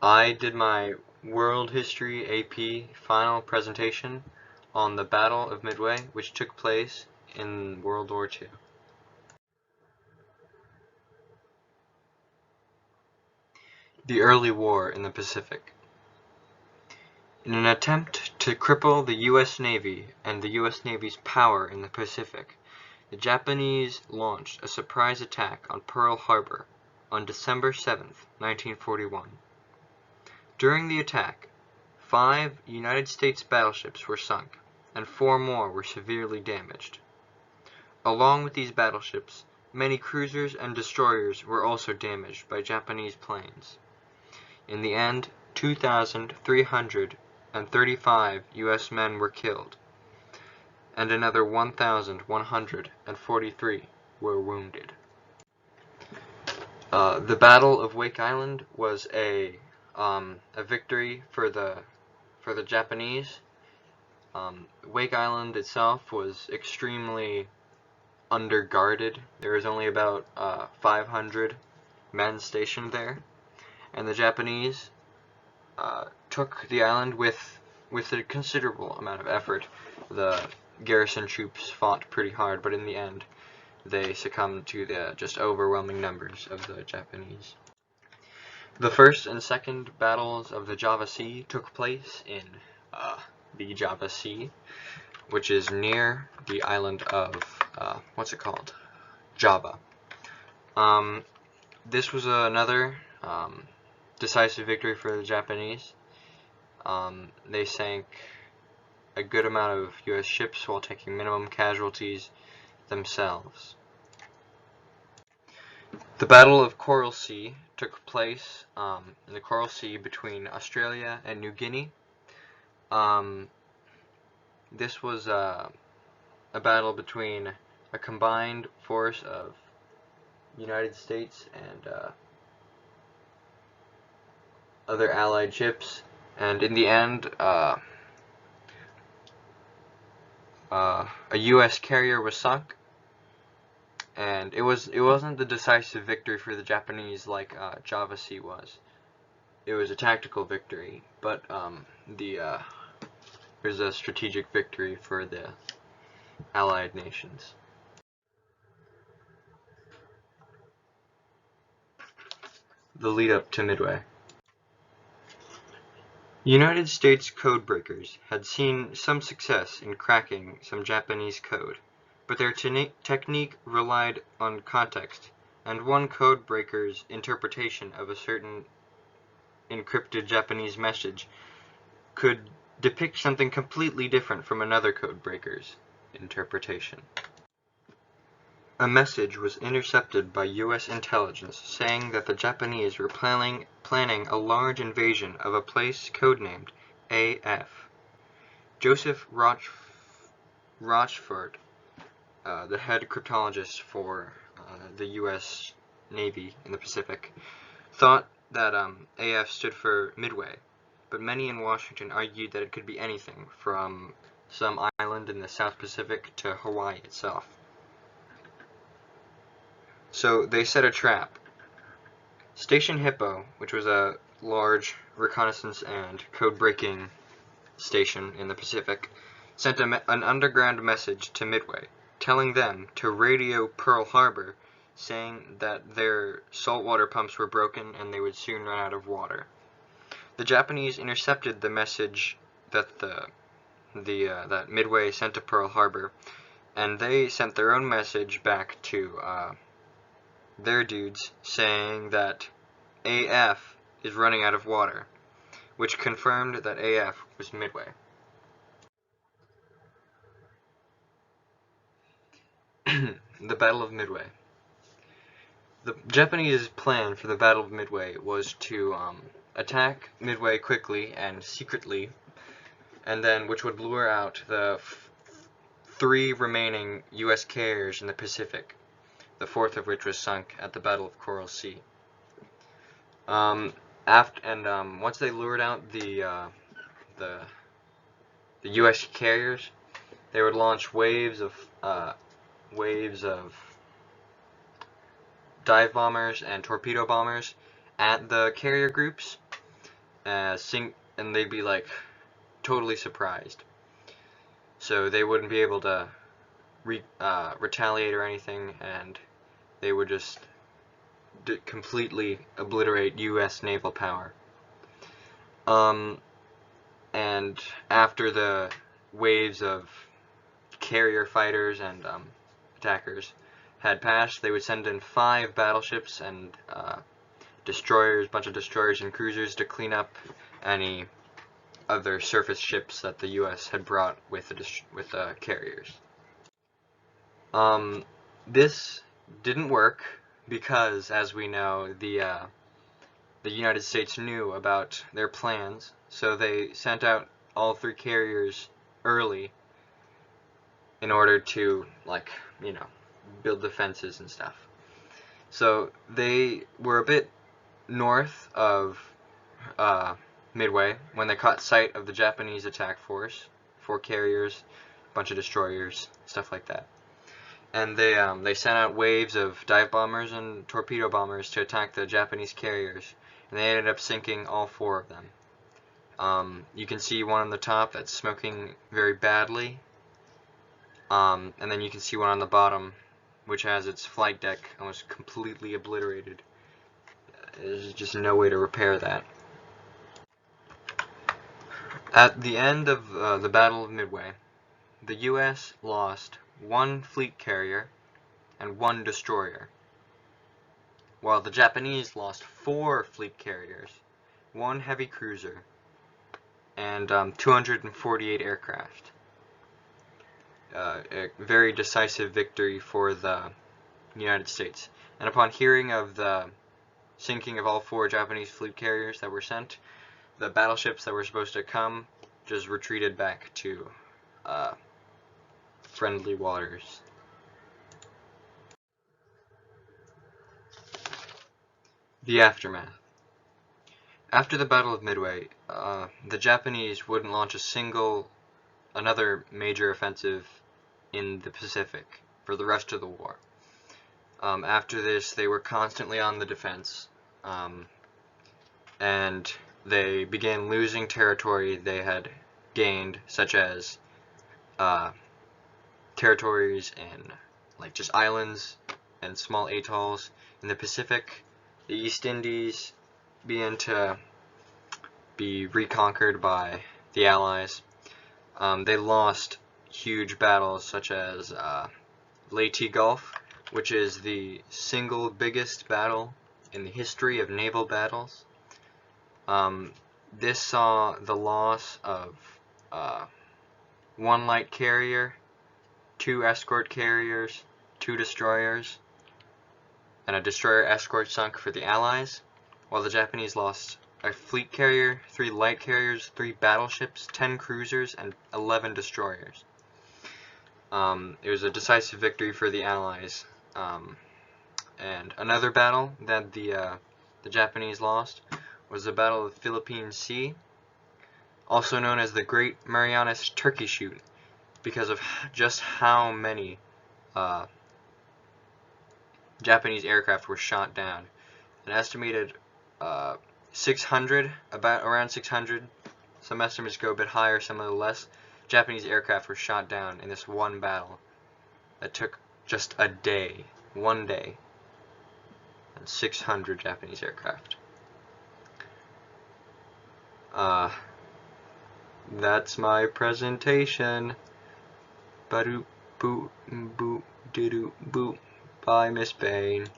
I did my World History AP final presentation on the Battle of Midway, which took place in World War II. The early war in the Pacific. In an attempt to cripple the U.S. Navy and the U.S. Navy's power in the Pacific, the Japanese launched a surprise attack on Pearl Harbor on December 7, 1941. During the attack, 5 United States battleships were sunk, and 4 more were severely damaged. Along with these battleships, many cruisers and destroyers were also damaged by Japanese planes. In the end, 2,335 U.S. men were killed, and another 1,143 were wounded. The Battle of Wake Island was a victory for the Japanese. Wake Island itself was extremely underguarded. There was only about 500 men stationed there, and the Japanese took the island with a considerable amount of effort. The garrison troops fought pretty hard, but in the end they succumbed to the just overwhelming numbers of the Japanese. The first and second battles of the Java Sea took place in the Java Sea, which is near the island of, what's it called? Java. This was another decisive victory for the Japanese. They sank a good amount of U.S. ships while taking minimum casualties themselves. The Battle of Coral Sea took place in the Coral Sea between Australia and New Guinea. This was a battle between a combined force of United States and other Allied ships, and in the end, a U.S. carrier was sunk. And it wasn't the decisive victory for the Japanese like Java Sea was. It was a tactical victory, but it was a strategic victory for the Allied nations. The lead up to Midway. United States code breakers had seen some success in cracking some Japanese code, but their technique relied on context, and one code breaker's interpretation of a certain encrypted Japanese message could depict something completely different from another code breaker's interpretation. A message was intercepted by U.S. intelligence saying that the Japanese were planning a large invasion of a place codenamed AF. Joseph Rochford, the head cryptologist for the U.S. Navy in the Pacific, thought that AF stood for Midway, but many in Washington argued that it could be anything from some island in the South Pacific to Hawaii itself. So they set a trap. Station Hippo, which was a large reconnaissance and code-breaking station in the Pacific, sent an underground message to Midway, telling them to radio Pearl Harbor, saying that their saltwater pumps were broken and they would soon run out of water. The Japanese intercepted the message that that Midway sent to Pearl Harbor, and they sent their own message back to their dudes saying that AF is running out of water, which confirmed that AF was Midway. The Battle of Midway. The Japanese plan for the Battle of Midway was to attack Midway quickly and secretly, and then which would lure out the 3 remaining U.S. carriers in the Pacific, the 4th of which was sunk at the Battle of Coral Sea. Once they lured out the U.S. carriers, they would launch waves of dive bombers and torpedo bombers at the carrier groups, and they'd be like totally surprised. So they wouldn't be able to retaliate or anything, and they would just completely obliterate U.S. naval power. And after the waves of carrier fighters and attackers had passed, they would send in 5 battleships and destroyers, bunch of destroyers and cruisers to clean up any other surface ships that the U.S. had brought with the carriers. This didn't work because, as we know, the United States knew about their plans, so they sent out all 3 carriers early in order to, like, you know, build defenses and stuff. So they were a bit north of Midway when they caught sight of the Japanese attack force, 4 carriers, a bunch of destroyers, stuff like that. And they sent out waves of dive bombers and torpedo bombers to attack the Japanese carriers, and they ended up sinking all 4 of them. You can see one on the top that's smoking very badly, and then you can see one on the bottom which has its flight deck almost completely obliterated. There's just no way to repair that. At the end of the Battle of Midway, the U.S. lost 1 fleet carrier and 1 destroyer, while the Japanese lost 4 fleet carriers, 1 heavy cruiser, and 248 aircraft. A very decisive victory for the United States. And upon hearing of the sinking of all 4 Japanese fleet carriers that were sent, the battleships that were supposed to come just retreated back to friendly waters. The aftermath. After the Battle of Midway, the Japanese wouldn't launch another major offensive in the Pacific for the rest of the war. After this, they were constantly on the defense, and they began losing territory they had gained, such as territories in like just islands and small atolls in the Pacific. The East Indies began to be reconquered by the Allies. They lost huge battles such as Leyte Gulf, which is the single biggest battle in the history of naval battles. This saw the loss of 1 light carrier, 2 escort carriers, 2 destroyers, and a destroyer escort sunk for the Allies, while the Japanese lost a fleet carrier, 3 light carriers, 3 battleships, 10 cruisers, and 11 destroyers. It was a decisive victory for the Allies. And another battle that the Japanese lost was the Battle of the Philippine Sea, also known as the Great Marianas Turkey Shoot, because of just how many Japanese aircraft were shot down. An estimated 600, around 600, some estimates go a bit higher, some a little less, Japanese aircraft were shot down in this one battle that took just a day, 1 day, and 600 Japanese aircraft. That's my presentation. Ba-doop, boop, boop, doo-doo, boop. Bye, Miss Bain.